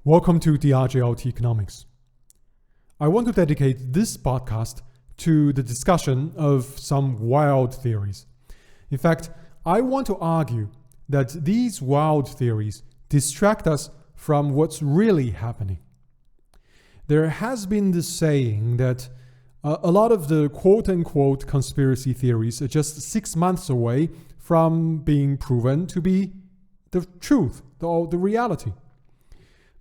Welcome to dissect Economics. I want to dedicate this podcast to the discussion of some wild theories. In fact, I want to argue that these wild theories distract us from what's really happening. There has been this saying that a lot of the quote-unquote conspiracy theories are just 6 months away from being proven to be the truth, the reality.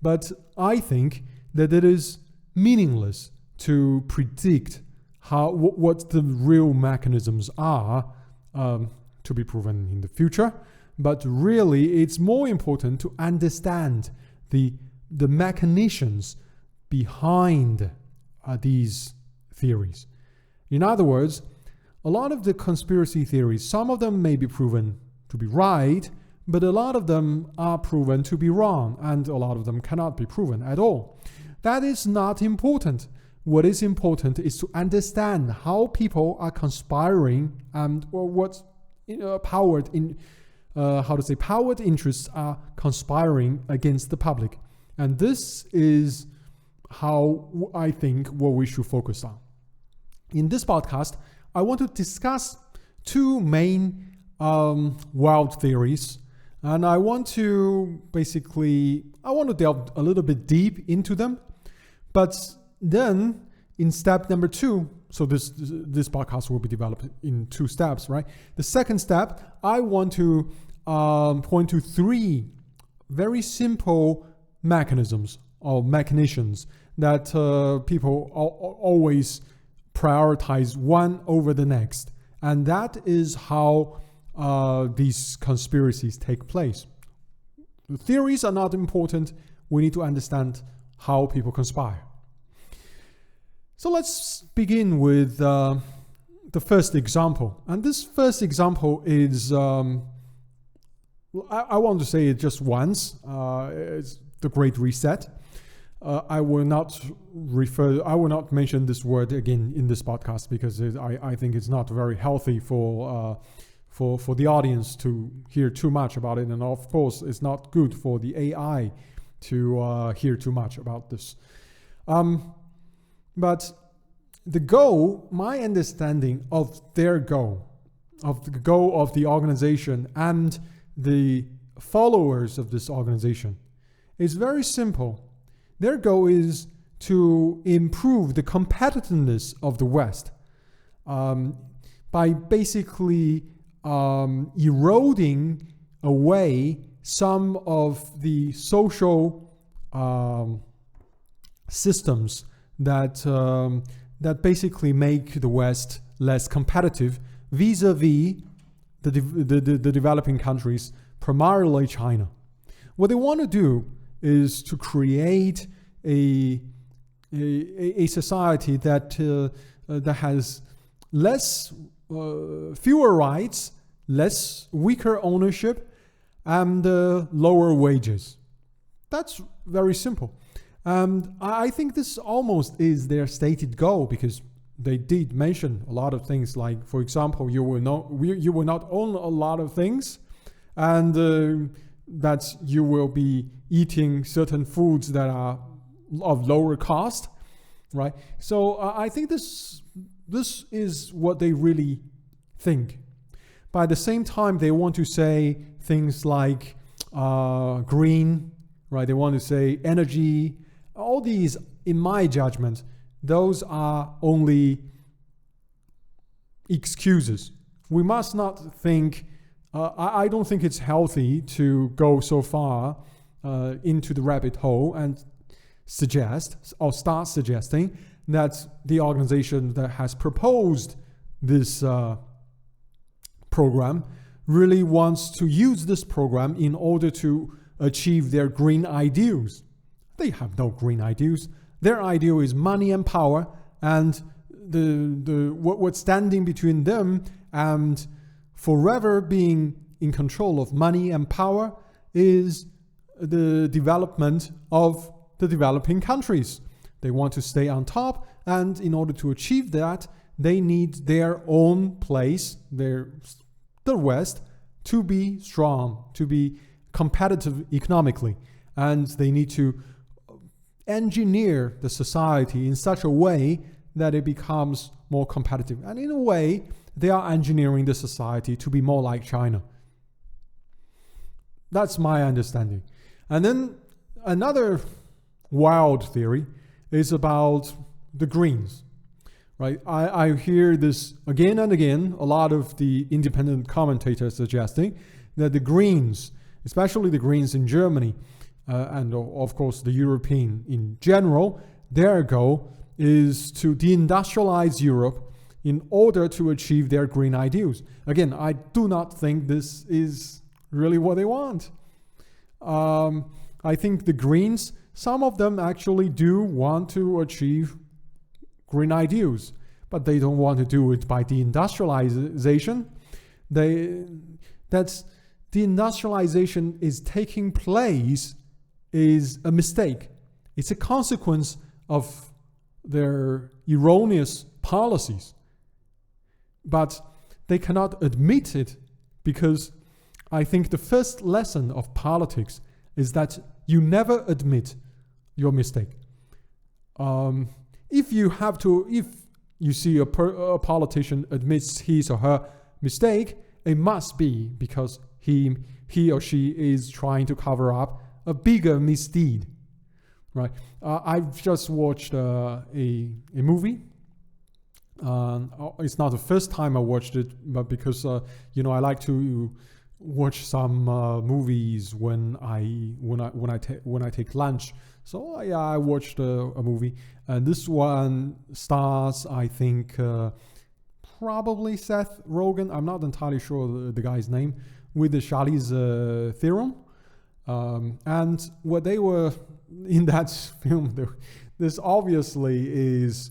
But I think that it is meaningless to predict what the real mechanisms are to be proven in the future. But really, it's more important to understand the mechanisms behind these theories. In other words, a lot of the conspiracy theories, some of them may be proven to be right, but a lot of them are proven to be wrong, and a lot of them cannot be proven at all. That is not important. What is important is to understand how people are conspiring or what powered interests are conspiring against the public. And this is how I think what we should focus on. In this podcast, I want to discuss two main wild theories. And I want to delve a little bit deep into them. But then in step number 2, so this podcast will be developed in 2 steps, right? The second step, I want to point to 3 very simple mechanisms or machinations that people always prioritize one over the next. And that is how these conspiracies take place. The theories are not important. We need to understand how people conspire. So let's begin with the first example. And this first example is, I want to say it just once. It's the Great Reset. I will not mention this word again in this podcast because I think it's not very healthy for the audience to hear too much about it. And of course, it's not good for the AI to hear too much about this. But the goal, my understanding of their goal, of the goal of the organization and the followers of this organization is very simple. Their goal is to improve the competitiveness of the West by basically eroding away some of the social systems that basically make the West less competitive vis-a-vis the developing countries, primarily China. What they want to do is to create a society that has fewer rights, weaker ownership, and lower wages. That's very simple. And I think this almost is their stated goal because they did mention a lot of things like, for example, you will not own a lot of things, and that you will be eating certain foods that are of lower cost, right? So I think this is what they really think. But at the same time, they want to say things like green, right? They want to say energy. All these, in my judgment, those are only excuses. We must not think, I don't think it's healthy to go so far into the rabbit hole and start suggesting that the organization that has proposed this program really wants to use this program in order to achieve their green ideals. They have no green ideals. Their ideal is money and power, and what's standing between them and forever being in control of money and power is the development of the developing countries. They want to stay on top, and in order to achieve that, they need their own place, the West, to be strong, to be competitive economically. And they need to engineer the society in such a way that it becomes more competitive. And in a way, they are engineering the society to be more like China. That's my understanding. And then another wild theory is about the Greens. Right? I hear this again and again, a lot of the independent commentators suggesting that the Greens, especially the Greens in Germany, and of course the European in general, their goal is to deindustrialize Europe in order to achieve their green ideals. Again, I do not think this is really what they want. I think the Greens, some of them actually do want to achieve green ideals, but they don't want to do it by deindustrialization. That's deindustrialization is taking place is a mistake. It's a consequence of their erroneous policies. But they cannot admit it because I think the first lesson of politics is that you never admit your mistake. If you see a politician admits his or her mistake, it must be because he or she is trying to cover up a bigger misdeed, right? I've just watched a movie. It's not the first time I watched it, but because I like to watch some movies when I take lunch. So yeah, I watched a movie, and this one stars, I think, probably Seth Rogen. I'm not entirely sure the guy's name, with the Charlize Theron. And what they were in that film, this obviously is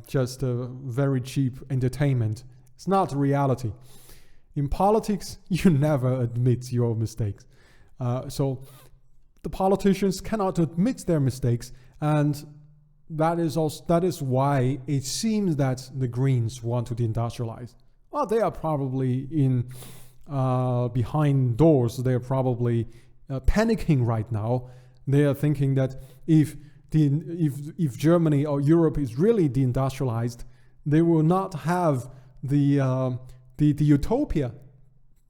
just a very cheap entertainment. It's not reality. In politics, you never admit your mistakes. So the politicians cannot admit their mistakes, and that is why it seems that the Greens want to deindustrialize. Well, they are probably in behind doors. They are probably panicking right now. They are thinking that if Germany or Europe is really deindustrialized, they will not have the utopia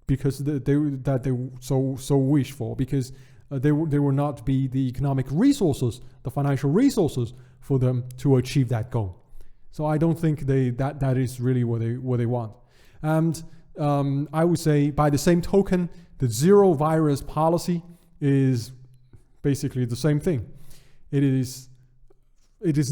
because they so wish for, because there will not be the economic resources, the financial resources for them to achieve that goal. So I don't think that is really what they want. And I would say, by the same token, the zero virus policy is basically the same thing. It is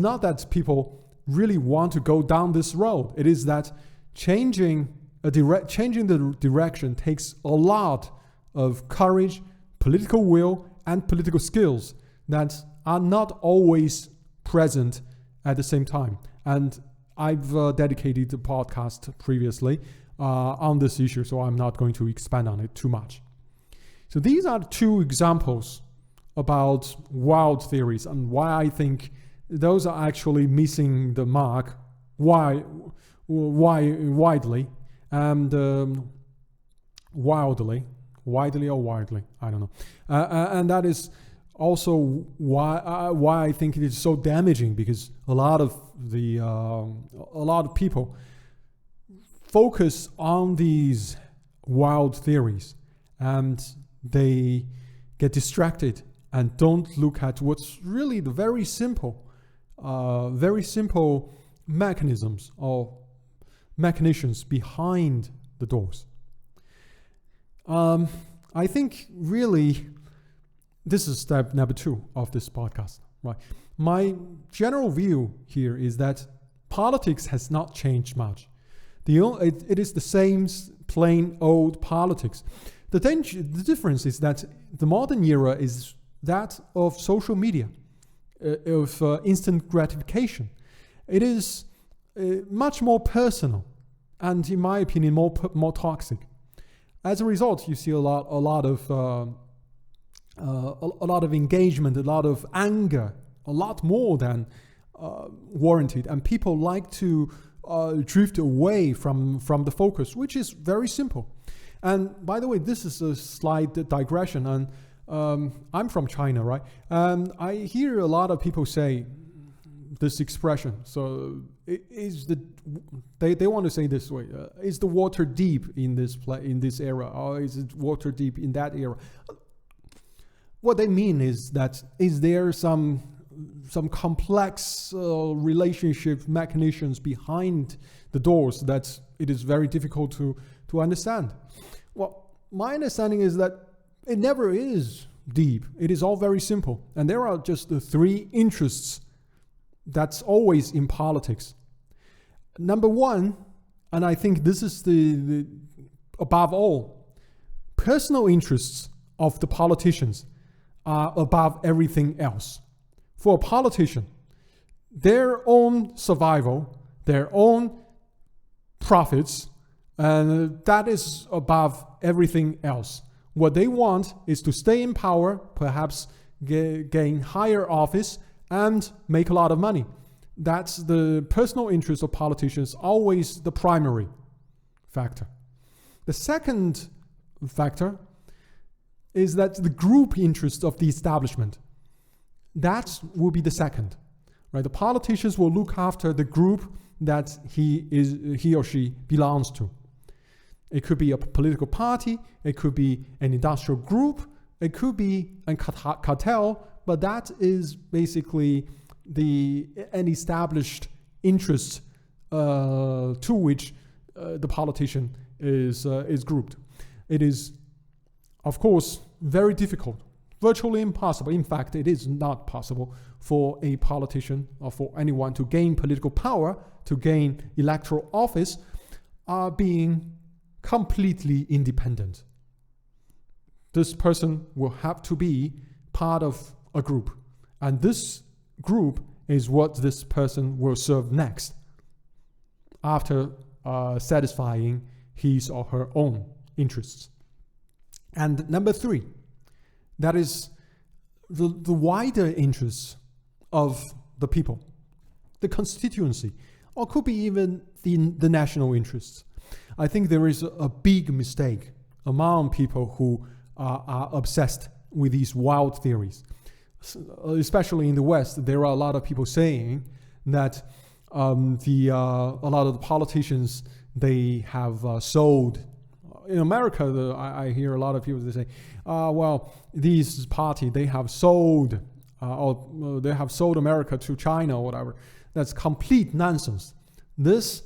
not that people really want to go down this road. It is that changing the direction takes a lot of courage, political will, and political skills that are not always present at the same time. And I've dedicated a podcast previously on this issue, so I'm not going to expand on it too much. So these are two examples about wild theories and why I think those are actually missing the mark. Why widely and widely or widely, I don't know. And that is also why I think it is so damaging, because a lot of people focus on these wild theories and they get distracted and don't look at what's really the very simple mechanisms or machinations behind the doors. I think really this is step number 2 of this podcast, right? My general view here is that politics has not changed much. It is the same plain old politics. The difference is that the modern era is that of social media, of instant gratification. It is much more personal, and in my opinion, more toxic. As a result, you see a lot of engagement, a lot of anger, a lot more than warranted, and people like to drift away from the focus, which is very simple. And by the way, this is a slight digression, and I'm from China, right? And I hear a lot of people say this expression. So they want to say this way: is the water deep in this era, or is it water deep in that era? What they mean is that is there some complex relationship mechanisms behind the doors that it is very difficult to understand? Well, my understanding is that it never is deep. It is all very simple. And there are just the three interests that's always in politics. Number one, and I think this is the above all, personal interests of the politicians are above everything else. For a politician, their own survival, their own profits, and that is above everything else. What they want is to stay in power, perhaps gain higher office, and make a lot of money. That's the personal interest of politicians, always the primary factor. The second factor is that the group interest of the establishment. That will be the second, right? The politicians will look after the group that he or she belongs to. It could be a political party, it could be an industrial group, it could be a cartel, but that is basically an established interest to which the politician is grouped. It is, of course, very difficult, virtually impossible. In fact, it is not possible for a politician or for anyone to gain political power, to gain electoral office, being completely independent. This person will have to be part of a group, and this group is what this person will serve next after satisfying his or her own interests. And number three, that is the wider interests of the people, the constituency, or could be even the national interests. I think there is a big mistake among people who are obsessed with these wild theories. Especially in the West, there are a lot of people saying that a lot of the politicians, they have sold. In America, I hear a lot of people say, well, these party, they have sold, or they have sold America to China or whatever. That's complete nonsense. This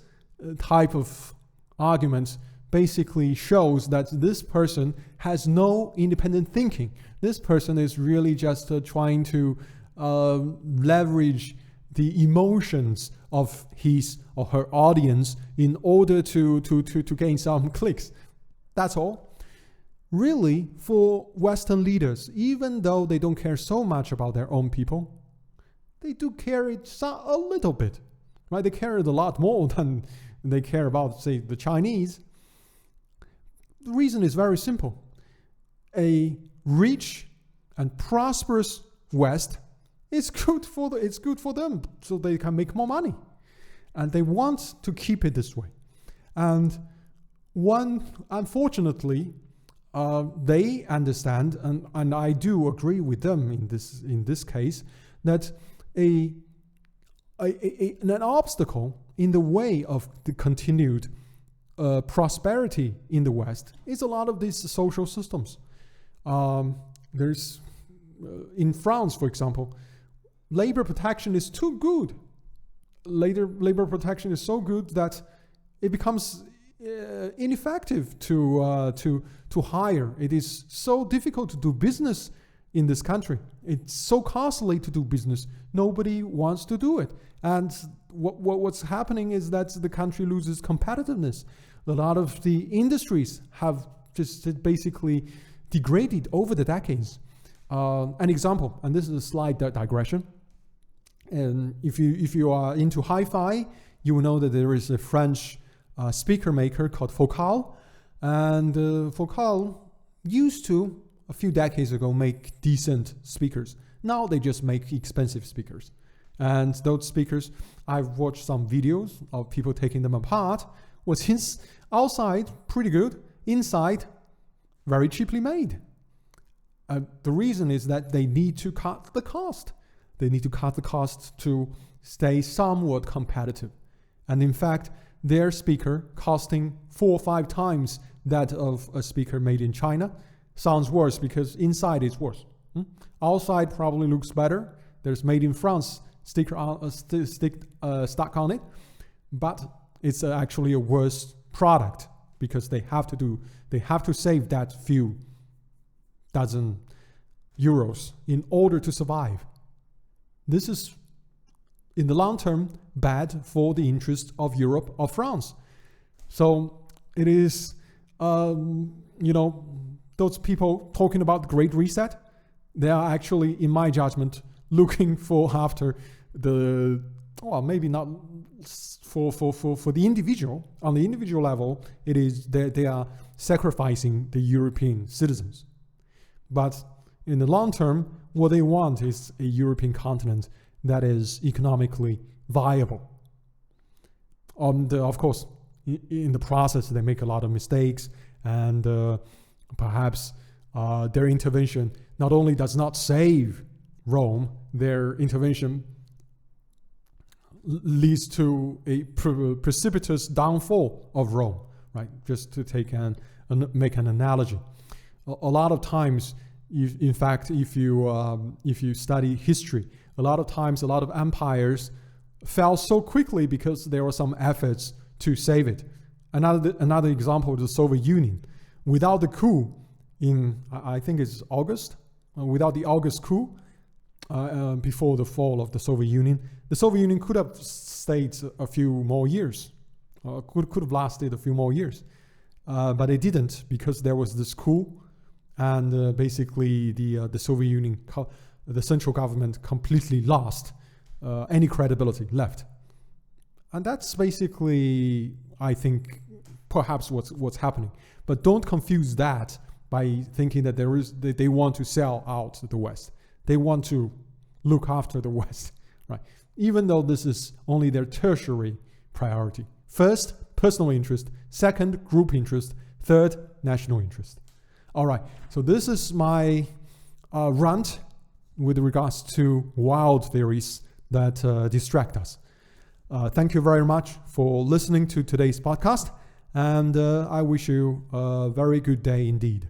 type of argument basically shows that this person has no independent thinking. This person is really just trying to leverage the emotions of his or her audience in order to gain some clicks. That's all. Really, for Western leaders, even though they don't care so much about their own people, they do care it a little bit, right? They care it a lot more than they care about, say, the Chinese. The reason is very simple. A rich and prosperous West is good for them, so they can make more money, and they want to keep it this way. And unfortunately, they understand, and I do agree with them in this case, that an obstacle in the way of the continued prosperity in the West is a lot of these social systems. There's in France, for example, labor protection is too good. Labor protection is so good that it becomes ineffective to hire. It is so difficult to do business in this country. It's so costly to do business. Nobody wants to do it. And what's happening is that the country loses competitiveness. A lot of the industries have just basically degraded over the decades. An example, and this is a slight digression. And if you are into hi-fi, you will know that there is a French speaker maker called Focal, and Focal used to, a few decades ago, make decent speakers. Now they just make expensive speakers. And those speakers, I've watched some videos of people taking them apart. What's outside, pretty good. Inside, very cheaply made. The reason is that they need to cut the cost. They need to cut the cost to stay somewhat competitive. And in fact, their speaker costing 4 or 5 times that of a speaker made in China sounds worse because inside it's worse. Outside probably looks better. There's made in France stuck on it, but it's actually a worse product because they have to save that few dozen euros in order to survive. This is, in the long term, bad for the interest of Europe or France. So it is, those people talking about the Great Reset, they are actually, in my judgment, looking for after the, well, maybe not for the individual. On the individual level, it is they are sacrificing the European citizens. But in the long term, what they want is a European continent that is economically viable. Of course, in the process, they make a lot of mistakes, and perhaps their intervention not only does not save Rome, their intervention leads to a precipitous downfall of Rome, right? Just to make an analogy. A lot of times, in fact, if you study history, a lot of times, a lot of empires fell so quickly because there were some efforts to save it. Another example is the Soviet Union. Without the coup in, I think it's August, without the August coup, before the fall of the Soviet Union could have stayed a few more years, could have lasted a few more years, but it didn't because there was this coup, and basically the Soviet Union, the central government completely lost any credibility left, and that's basically, I think, perhaps what's happening. But don't confuse that by thinking that they want to sell out the West. They want to look after the West, right? Even though this is only their tertiary priority. First, personal interest. Second, group interest. Third, national interest. All right, so this is my rant with regards to wild theories that distract us. Thank you very much for listening to today's podcast, and I wish you a very good day indeed.